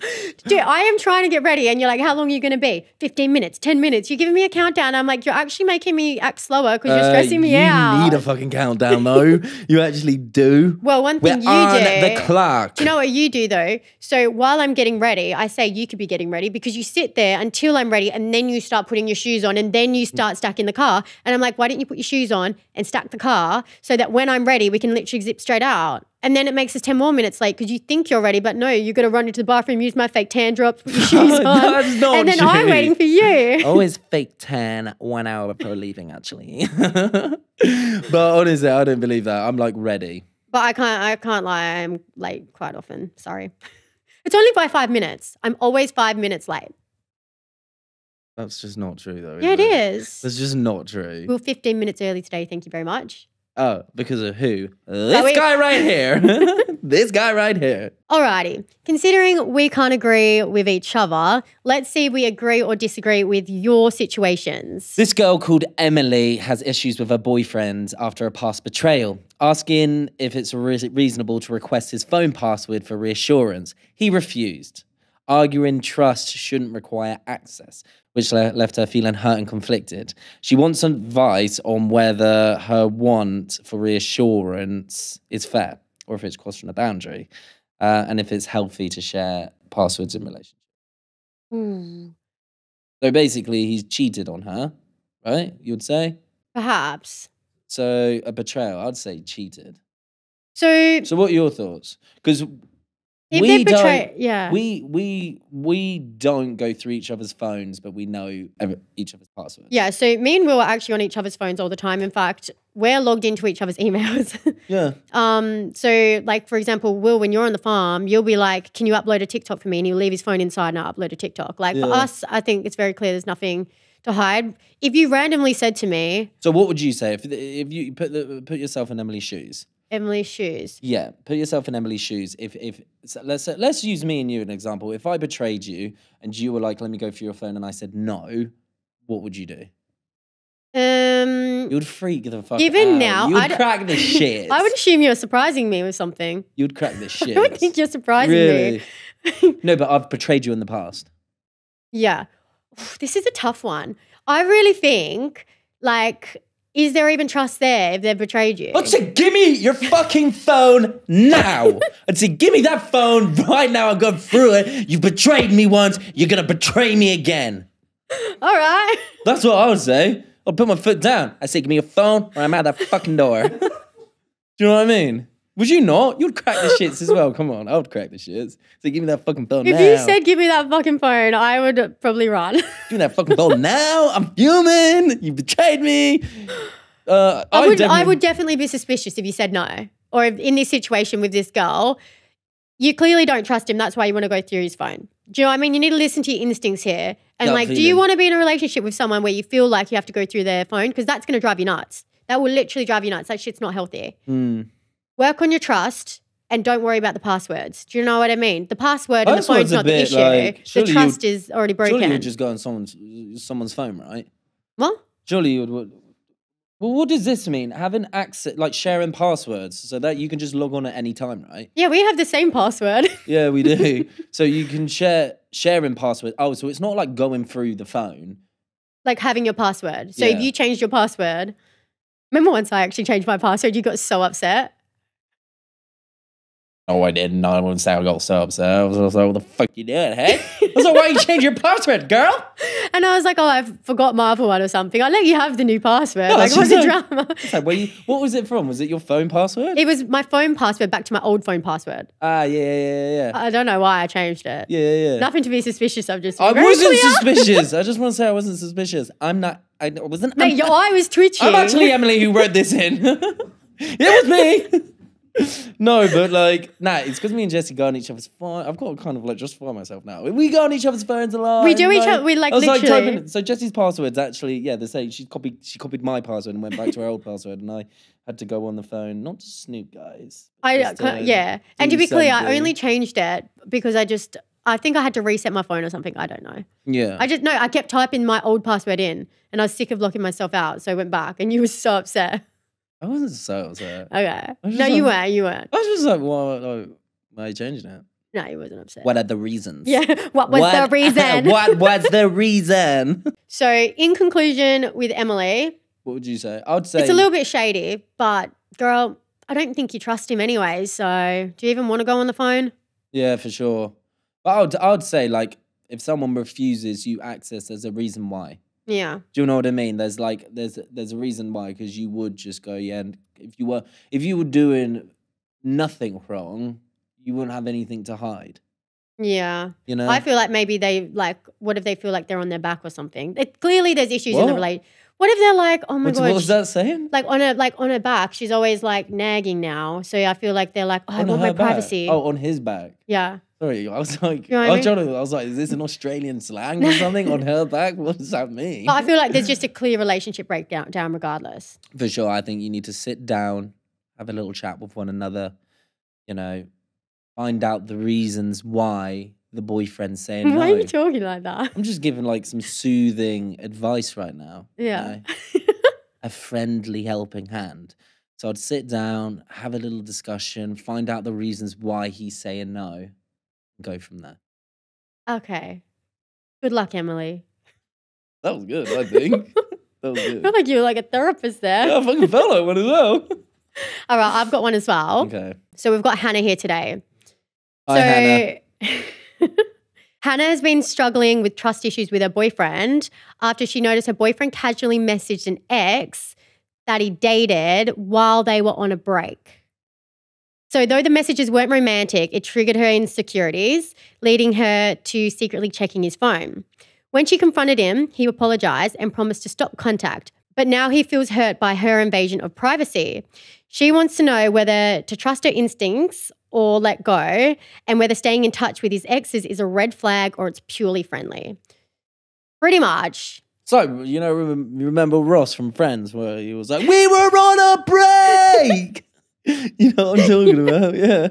Dude, I am trying to get ready and you're like, how long are you going to be? 15 minutes, 10 minutes. You're giving me a countdown. I'm like, you're actually making me act slower because you're stressing me out. You need a fucking countdown though. You actually do. Well, one thing We're on do. the clock. Do you know what you do though? So while I'm getting ready, I say you could be getting ready because you sit there until I'm ready and then you start putting your shoes on and then you start stacking the car. And I'm like, why don't you put your shoes on and stack the car so that when I'm ready, we can literally zip straight out. And then it makes us 10 more minutes late because you think you're ready, but no, you got to run into the bathroom, use my fake tan drops, put your shoes on. That's not and then true. I'm waiting for you. Always fake tan 1 hour before leaving, actually. But honestly, I don't believe that. I'm like ready. But I can't lie, I'm late quite often. Sorry. It's only by 5 minutes. I'm always 5 minutes late. That's just not true, though. Yeah, it is. That's just not true. We were 15 minutes early today. Thank you very much. Oh, because of who? This guy right here. This guy right here. Alrighty. Considering we can't agree with each other, let's see if we agree or disagree with your situations. This girl called Emily has issues with her boyfriend after a past betrayal, asking if it's reasonable to request his phone password for reassurance. He refused. Arguing trust shouldn't require access, which left her feeling hurt and conflicted. She wants advice on whether her want for reassurance is fair or if it's crossing a boundary, and if it's healthy to share passwords in relationships. So basically, he's cheated on her, right? You would say? Perhaps. So a betrayal, I'd say cheated. So what are your thoughts? Because if we they betray, don't, yeah. we don't go through each other's phones, but we know each other's passwords. Yeah, so me and Will are actually on each other's phones all the time. In fact, we're logged into each other's emails. Yeah. So like, for example, Will, when you're on the farm, you'll be like, can you upload a TikTok for me? And he'll leave his phone inside and I'll upload a TikTok. Like for us, I think it's very clear there's nothing to hide. If you randomly said to me... So what would you say if you put yourself in Emily's shoes? Emily's shoes. Yeah, put yourself in Emily's shoes. So let's use me and you as an example. If I betrayed you and you were like, let me go through your phone, and I said no, what would you do? You would freak the fuck even out. now, You would crack the shit. I would assume you're surprising me with something. You would crack the shit. I don't think you're surprising really? me. No, but I've betrayed you in the past. Yeah. This is a tough one. I really think, like, is there even trust there if they've betrayed you? I'd say, give me your fucking phone now. I'd say, give me that phone right now. I've gone through it. You betrayed me once. You're going to betray me again. All right. That's what I would say. I'll put my foot down. I say, give me your phone or I'm out that fucking door. Do you know what I mean? Would you not? You'd crack the shits as well. Come on, I would crack the shits. So give me that fucking phone now. If you said, give me that fucking phone, I would probably run. Give me that fucking phone now. I'm human. You betrayed me. I would definitely be suspicious if you said no. Or if in this situation with this girl, you clearly don't trust him. That's why you want to go through his phone. Do you know what I mean? You need to listen to your instincts here. And like, do you want to be in a relationship with someone where you feel like you have to go through their phone? Because that's going to drive you nuts. That will literally drive you nuts. That shit's not healthy. Work on your trust and don't worry about the passwords. Do you know what I mean? The password and the phone's not the issue. Like, the trust is already broken. Surely you would just go on someone's phone, right? What? Surely you would. Well, what does this mean? Having access, like sharing passwords so that you can just log on at any time, right? Yeah, we have the same password. Yeah, we do. So you can sharing password. Oh, so it's not like going through the phone. Like having your password. So if you changed your password, remember once I actually changed my password, you got so upset. No, I didn't. I wouldn't say I got so upset. I was like, what the fuck you doing, hey? I was like, why you change your password, girl? And I was like, oh, I forgot my other one or something. I'll let you have the new password. No, like, what's the drama? Like, what was it from? Was it your phone password? It was my phone password back to my old phone password. Ah, yeah. I don't know why I changed it. Yeah. Nothing to be suspicious of, just I wasn't suspicious. I just want to say I wasn't suspicious. I'm not. I wasn't. Mate, your eye was twitching. I'm actually Emily who wrote this in. It was me. No, but like, it's because me and Jessie go on each other's phone. I've got to kind of like justify myself now. We go on each other's phones a lot. We do each other. We like I was literally. like typing. So Jessie's password's actually they say she copied my password and went back to her old password, and I had to go on the phone, not to snoop, guys. And to be clear, I only changed it because I think I had to reset my phone or something. I don't know. Yeah. I kept typing my old password in, and I was sick of locking myself out, so I went back, and you were so upset. I wasn't so upset. Okay. No, you weren't. I was just like, why are you changing it? No, he wasn't upset. What are the reasons? Yeah, what was the reason? What's the reason? So, in conclusion with Emily. What would you say? I would say... It's a little bit shady, but girl, I don't think you trust him anyway, so do you even want to go on the phone? Yeah, for sure. But I would say, like, if someone refuses you access, there's a reason why. Yeah. Do you know what I mean? There's a reason why, because you would just go, and if you were doing nothing wrong, you wouldn't have anything to hide. Yeah. You know? I feel like maybe what if they feel like they're on their back or something? Clearly there's issues in the relationship. What if they're like, oh my gosh. What was that saying? Like on her back, she's always like nagging now. So I feel like they're like, oh, I want my privacy. Oh, on his back. Yeah. Sorry, I was like, you know I was like, is this an Australian slang or something? On her back? What does that mean? But I feel like there's just a clear relationship breakdown regardless. For sure. I think you need to sit down, have a little chat with one another, find out the reasons why the boyfriend's saying no. Why are you talking like that? I'm just giving like some soothing advice right now. Yeah. A friendly helping hand. So I'd sit down, have a little discussion, find out the reasons why he's saying no, and go from there. Okay. Good luck, Emily. That was good, I think. That was I good. feel like you were like a therapist there. Yeah, I fucking felt like one as well. All right, I've got one as well. Okay. So we've got Hannah here today. Hi, Hannah. Hannah has been struggling with trust issues with her boyfriend after she noticed her boyfriend casually messaged an ex that he dated while they were on a break. So though the messages weren't romantic, it triggered her insecurities, leading her to secretly checking his phone. When she confronted him, he apologized and promised to stop contact, but now he feels hurt by her invasion of privacy. She wants to know whether to trust her instincts or let go, and whether staying in touch with his exes is a red flag or it's purely friendly. Pretty much. So, you know, remember Ross from Friends where he was like, we were on a break! You know what I'm talking about? Yeah.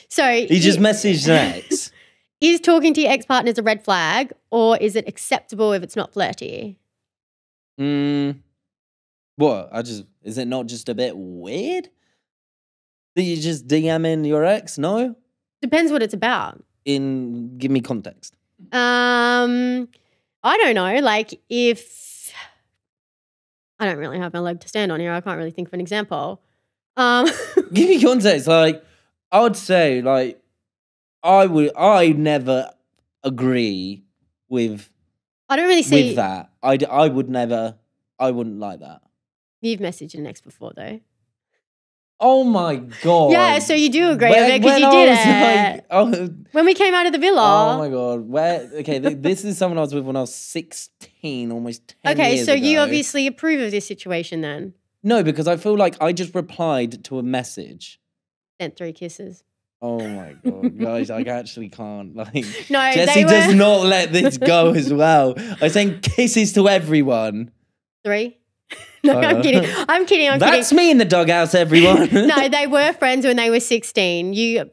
So He just messaged an ex. Is talking to your ex-partner a red flag, or is it acceptable if it's not flirty? What? Is it not just a bit weird? That you just DMing your ex? No? Depends what it's about. Give me context. I don't know. Like if I don't really have my leg to stand on here, I can't really think of an example. Give me context. Like, I would say, like, I never agree with I don't really see that. I wouldn't like that. You've messaged an ex before though. Oh my God. Yeah, so you do agree with it because you did it. Like, when we came out of the villa. Oh my God. Okay, this is someone I was with when I was 16, almost 10 Okay, years so ago. you obviously approve of this situation then. No, because I feel like I just replied to a message. Sent 3 kisses. Oh my God, guys, I actually can't. Like, no, Jessie does not let this go as well. I send kisses to everyone. 3? No, I'm kidding. I'm kidding. That's me in the doghouse, everyone. No, they were friends when they were 16. You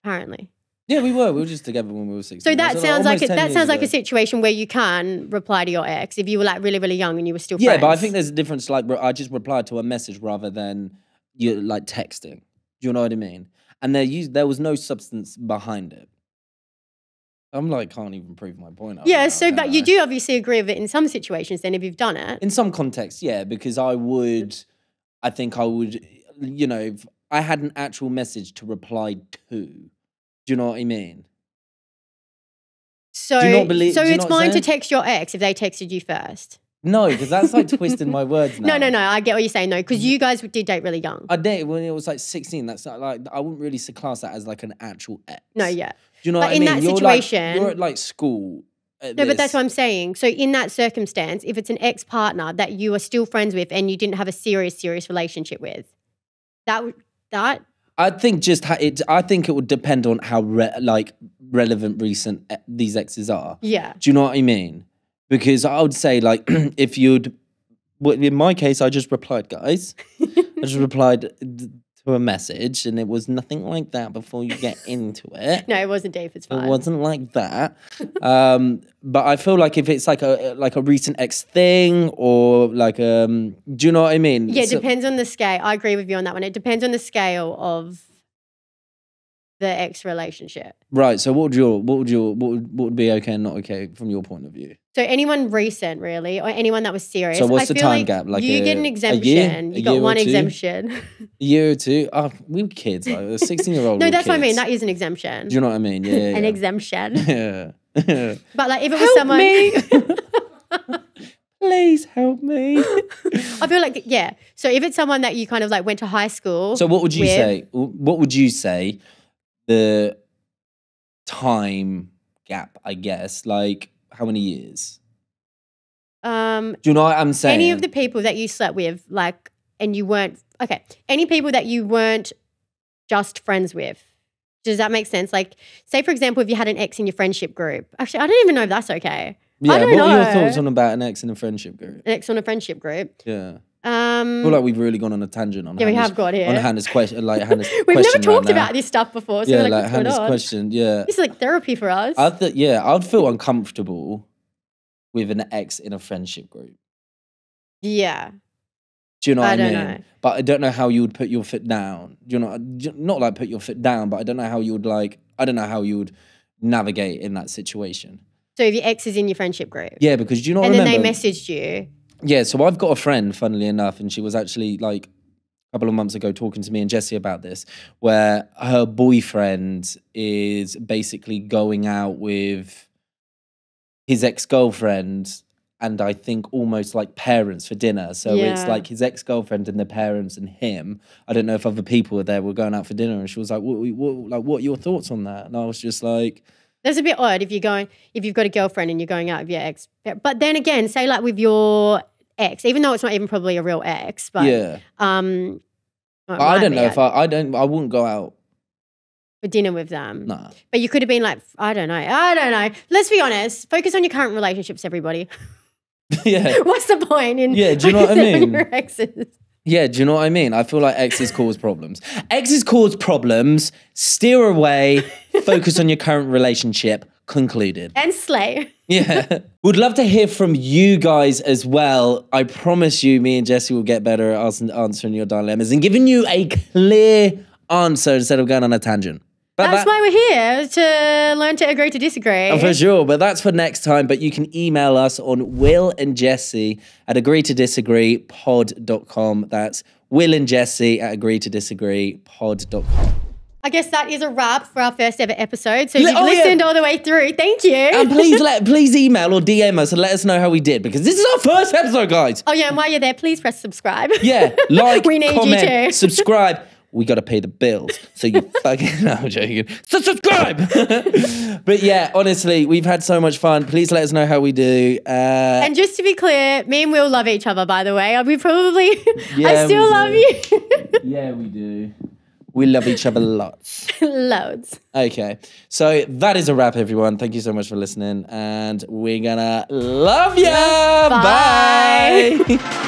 apparently. Yeah, we were. We were just together when we were 16. So that sounds like a situation where you can reply to your ex if you were like really, really young and you were still friends. Yeah, but I think there's a difference. Like, I just replied to a message rather than you like texting. Do you know what I mean? And there was no substance behind it. I'm like, can't even prove my point. Yeah, so, but you do obviously agree with it in some situations then if you've done it. In some contexts, yeah, because I think I would, you know, if I had an actual message to reply to. Do you know what I mean? So, it's fine to text your ex if they texted you first? No, because that's like twisting my words now. No, I get what you're saying, though, because you guys did date really young. I dated when it was like 16. That's not like, I wouldn't really class that as like an actual ex. No, yeah. Do you know what I mean? That situation, you're at like school. No, but that's what I'm saying. So in that circumstance, if it's an ex-partner that you are still friends with and you didn't have a serious relationship with, that I think I think it would depend on how relevant recent these exes are. Yeah. Do you know what I mean? Because I would say like if in my case, I just replied, guys. I just replied to a message, and it was nothing like that before you get into it. No, it wasn't deep. It's fine. It wasn't like that. But I feel like if it's like a recent ex thing or like do you know what I mean? Yeah, it depends on the scale. I agree with you on that one. It depends on the scale of the ex relationship. Right. So what would be okay and not okay from your point of view? So anyone recent, really, or anyone that was serious. So what's the time gap? Like you get an exemption. You got one exemption. A year or two. Oh, we were kids. Like a 16-year-old. No, that's what I mean. That is an exemption. Do you know what I mean? Yeah. An exemption. Yeah. But like if it was someone. Me. Please help me. I feel like So if it's someone that you kind of like went to high school. So what would you say? What would you say? The time gap, I guess, like how many years? Do you know what I'm saying? Any of the people that you slept with, like, and you weren't any people that you weren't just friends with. Does that make sense? Like, say for example, if you had an ex in your friendship group. Actually, I don't even know if that's okay. Yeah, I don't know. What are your thoughts on about an ex in a friendship group? An ex on a friendship group. Yeah. I feel like we've really gone on a tangent on. Yeah, we have got here on Hannah's question. Like Hannah's we've question never talked about this stuff before. So yeah, like Hannah's question. Yeah, this is like therapy for us. I'd feel uncomfortable with an ex in a friendship group. Yeah. Do you know what I mean? Know. But I don't know how you would put your foot down. Do you know, not like put your foot down, but I don't know how you would like. I don't know how you would navigate in that situation. So if your ex is in your friendship group. Yeah, because do you not and remember? And then they messaged you. Yeah, so I've got a friend, funnily enough, and she was actually like a couple of months ago talking to me and Jessie about this, where her boyfriend is basically going out with his ex-girlfriend and I think almost like parents for dinner. So it's like his ex-girlfriend and the parents and him. I don't know if other people were there, were going out for dinner, and she was like, what are your thoughts on that? And I was just like... That's a bit odd if you've got a girlfriend and you're going out with your ex. But then again, say like with your ex, even though it's not even probably a real ex, but I don't know if I wouldn't go out for dinner with them. No. But you could have been like, I don't know. Let's be honest. Focus on your current relationships, everybody. Yeah. What's the point in do you know what I mean? your exes? Yeah, do you know what I mean? I feel like exes cause problems. Exes cause problems, steer away, focus on your current relationship, concluded. And slay. Yeah. Would love to hear from you guys as well. I promise you, me and Jessie will get better at answering your dilemmas and giving you a clear answer instead of going on a tangent. But that's why we're here, to learn to agree to disagree. For sure, but that's for next time. But you can email us on Will and Jessie at agreetodisagreepod.com. That's Will and Jessie at agreetodisagreepod.com. I guess that is a wrap for our first ever episode. So if you've listened all the way through, thank you. And please email or DM us and let us know how we did, because this is our first episode, guys. Oh yeah, and while you're there, please press subscribe. Yeah, like, we need comment, you to subscribe. We got to pay the bills. So you fucking... No, I'm joking. So subscribe! But yeah, honestly, we've had so much fun. Please let us know how we do. And just to be clear, me and Will love each other, by the way. We probably... I still love you. Yeah, we do. We love each other lots. Loads. Okay. So that is a wrap, everyone. Thank you so much for listening. And we're gonna love ya. Bye.